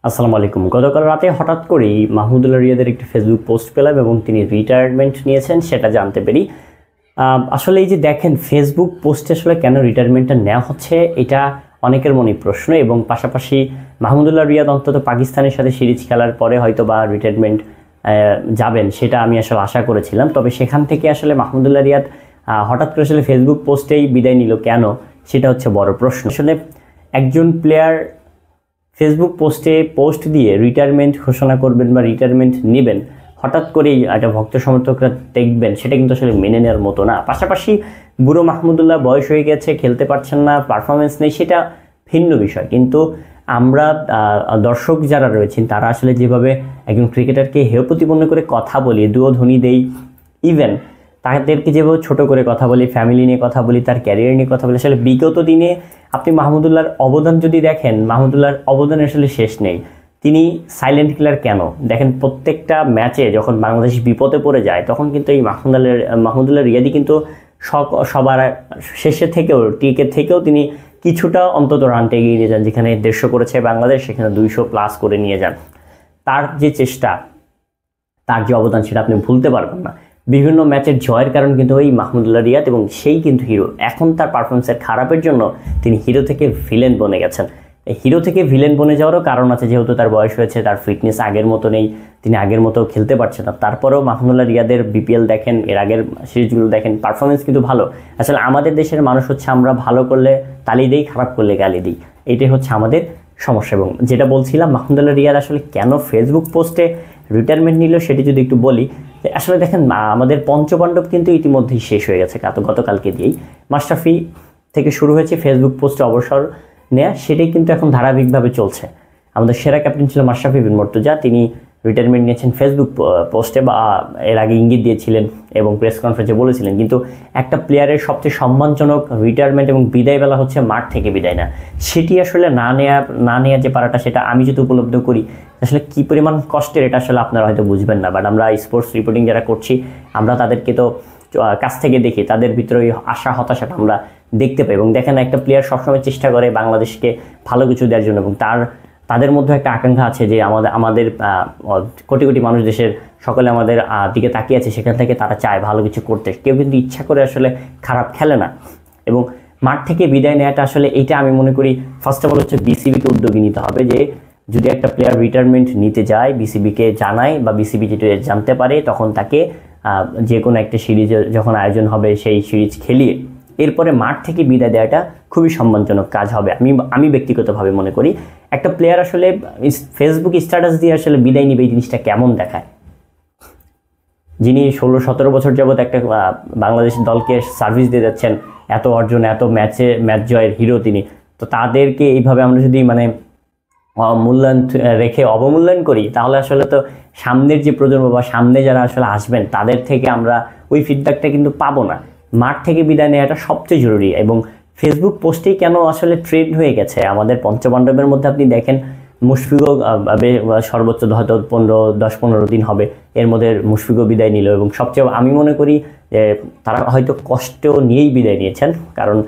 আসসালামু আলাইকুম। গতকাল রাতে হঠাৎ করেই মাহমুদুল্লাহ রিয়াদের একটি ফেসবুক পোস্ট পেলাম এবং তিনি রিটায়ারমেন্ট নিয়েছেন সেটা জানতে পারি। আসলে এই যে দেখেন ফেসবুক পোস্টে আসলে কেন রিটায়ারমেন্টটা নেওয়া হচ্ছে এটা অনেকের মনে প্রশ্ন, এবং পাশাপাশি মাহমুদুল্লাহ রিয়াদ অন্তত পাকিস্তানের সাথে সিরিজ খেলার পরে হয়তো বা রিটায়ারমেন্ট যাবেন সেটা আমি আসলে আশা করেছিলাম। তবে সেখান থেকে আসলে মাহমুদুল্লাহ রিয়াদ হঠাৎ করে আসলে ফেসবুক পোস্টেই বিদায় নিল কেন, সেটা হচ্ছে বড় প্রশ্ন। আসলে একজন প্লেয়ার ফেসবুক পোস্ট দিয়ে রিটায়ারমেন্ট ঘোষণা করবেন বা রিটায়ারমেন্ট নেবেন, হঠাৎ করেই একটা ভক্ত সমর্থকরা দেখবেন, সেটা কিন্তু আসলে মেনে নেওয়ার মতো না। পাশাপাশি বুড়ো মাহমুদুল্লাহ বয়স হয়ে গেছে, খেলতে পারছেন না, পারফরমেন্স নেই, সেটা ভিন্ন বিষয়। কিন্তু আমরা দর্শক যারা রয়েছেন তারা আসলে যেভাবে একজন ক্রিকেটারকে হেয় প্রতিপন্ন করে কথা বলি, দুয়োধ্বনি দেই, ইভেন তাদেরকে যেভাবে ছোট করে কথা বলি, ফ্যামিলি নিয়ে কথা বলি, তার ক্যারিয়ার নিয়ে কথা বলি, আসলে বিগত দিনে আপনি মাহমুদুল্লাহর অবদান যদি দেখেন, মাহমুদুল্লাহর অবদান আসলে শেষ নেই। তিনি সাইলেন্ট কিলার কেন দেখেন, প্রত্যেকটা ম্যাচে যখন বাংলাদেশ বিপদে পড়ে যায় তখন কিন্তু এই মাহমুদুল্লাহ রিয়াদি কিন্তু সবার শেষে থেকেও ক্রিকেট থেকেও তিনি কিছুটা অন্তত রানটা এগিয়ে নিয়ে যান। যেখানে 150 করেছে বাংলাদেশ, সেখানে 200+ করে নিয়ে যান। তার যে চেষ্টা, তার যে অবদান, সেটা আপনি ভুলতে পারবেন না। বিভিন্ন ম্যাচের জয়ের কারণ কিন্তু ওই মাহমুদুল্লাহ রিয়াদ, এবং সেই কিন্তু হিরো। এখন তার পারফরমেন্সের খারাপের জন্য তিনি হিরো থেকে ভিলেন বনে গেছেন। এই হিরো থেকে ভিলেন বনে যাওয়ারও কারণ আছে, যেহেতু তার বয়স হয়েছে, তার ফিটনেস আগের মতো নেই, তিনি আগের মতো খেলতে পারছেন না। তারপরেও মাহমুদুল্লাহ রিয়াদের বিপিএল দেখেন, এর আগের সিরিজগুলো দেখেন, পারফরমেন্স কিন্তু ভালো। আসলে আমাদের দেশের মানুষ হচ্ছে আমরা ভালো করলে তালি দিই, খারাপ করলে গালি দিই, এটাই হচ্ছে আমাদের সমস্যা। এবং যেটা বলছিলাম, মাহমুদুল্লাহ রিয়াদ আসলে কেন ফেসবুক পোস্টে রিটায়ারমেন্ট নিল সেটি যদি একটু বলি, আসলে দেখেন আমাদের পঞ্চপাণ্ডব কিন্তু ইতিমধ্যেই শেষ হয়ে গেছে গতকালকে দিয়েই। মাশরাফি থেকে শুরু হয়েছে ফেসবুক পোস্টে অবসর নেয়া, সেটাই কিন্তু এখন ধারাবাহিকভাবে চলছে। আমাদের সেরা ক্যাপ্টেন ছিল মাশরাফি বিন মুর্তজা, তিনি রিটায়ারমেন্ট নিয়েছেন ফেসবুক পোস্টে, বা এর আগে ইঙ্গিত দিয়েছিলেন এবং প্রেস কনফারেন্সে বলেছিলেন। কিন্তু একটা প্লেয়ারের সবচেয়ে সম্মানজনক রিটায়ারমেন্ট এবং বিদায় বেলা হচ্ছে মাঠ থেকে বিদায় না, সেটি আসলে না নেওয়া যে পারাটা, সেটা আমি যদি উপলব্ধ করি আসলে কী পরিমাণ কষ্টের, এটা আসলে আপনারা হয়তো বুঝবেন না। বাট আমরা স্পোর্টস রিপোর্টিং যারা করছি, আমরা তাদেরকে তো কাছ থেকে দেখি, তাদের ভিতরে ওই আশা হতাশাটা আমরা দেখতে পাই। এবং দেখেন একটা প্লেয়ার সবসময় চেষ্টা করে বাংলাদেশকে ভালো কিছু দেওয়ার জন্য, এবং তাদের মধ্যে একটা আকাঙ্ক্ষা আছে যে আমাদের কোটি কোটি মানুষ, দেশের সকলে আমাদের দিকে তাকিয়ে আছে, সেখান থেকে তারা চায় ভালো কিছু করতে। কেউ কিন্তু ইচ্ছা করে আসলে খারাপ খেলে না। এবং মাঠ থেকে বিদায় নেওয়াটা আসলে এইটা আমি মনে করি ফার্স্ট অফ অল হচ্ছে বিসিবিকে উদ্যোগী নিতে হবে, যে যদি একটা প্লেয়ার রিটায়ারমেন্ট নিতে যায়, বিসিবিকে জানায়, বা বিসিবি যেটা জানতে পারে, তখন তাকে যে কোনো একটা সিরিজের যখন আয়োজন হবে সেই সিরিজ খেলিয়ে এরপরে মাঠ থেকে বিদায় দেওয়াটা খুবই সম্মানজনক কাজ হবে। আমি ব্যক্তিগতভাবে মনে করি একটা প্লেয়ার আসলে ফেসবুক স্ট্যাটাস দিয়ে আসলে বিদায় নিবে, এই জিনিসটা কেমন দেখায়। যিনি 16-17 বছর যাবৎ একটা বাংলাদেশ দলকে সার্ভিস দিয়ে যাচ্ছেন, এত অর্জন, এত ম্যাচ জয়ের হিরো তিনি, তো তাদেরকে এইভাবে আমরা যদি মূল্যায়ন রেখে অবমূল্যায়ন করি, তাহলে আসলে তো সামনের যে প্রজন্ম বা সামনে যারা আসলে আসবেন তাদের থেকে আমরা ওই ফিডব্যাকটা কিন্তু পাবো না। মাঠ থেকে বিদায় নেওয়াটা সবচেয়ে জরুরি। এবং ফেসবুক পোস্টেই কেন আসলে ট্রেন্ড হয়ে গেছে আমাদের পঞ্চপাণ্ডবের মধ্যে, আপনি দেখেন মুশফিকও সর্বোচ্চ হয়তো 10-15 দিন হবে, এর মধ্যে মুশফিকও বিদায় নিল। এবং সবচেয়ে আমি মনে করি যে তারা হয়তো কষ্ট নিয়েই বিদায় নিয়েছেন, কারণ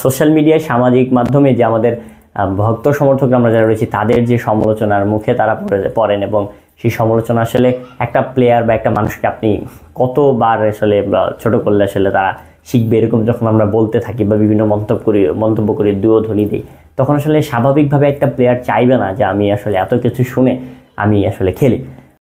সোশ্যাল মিডিয়ায়, সামাজিক মাধ্যমে যে আমাদের ভক্ত সমর্থকরা আমরা যারা রয়েছি, তাদের যে সমালোচনার মুখে তারা পড়েন, এবং সেই সমালোচনা আসলে একটা প্লেয়ার বা একটা মানুষকে আপনি কতবার আসলে ছোট করলে আসলে তারা শিখবে, এরকম যখন আমরা বলতে থাকি বা বিভিন্ন মন্তব্য করি, দুয়োধ্বনি দিই, তখন আসলে স্বাভাবিকভাবে একটা প্লেয়ার চাইবে না যে আমি আসলে এত কিছু শুনে আমি আসলে খেলি।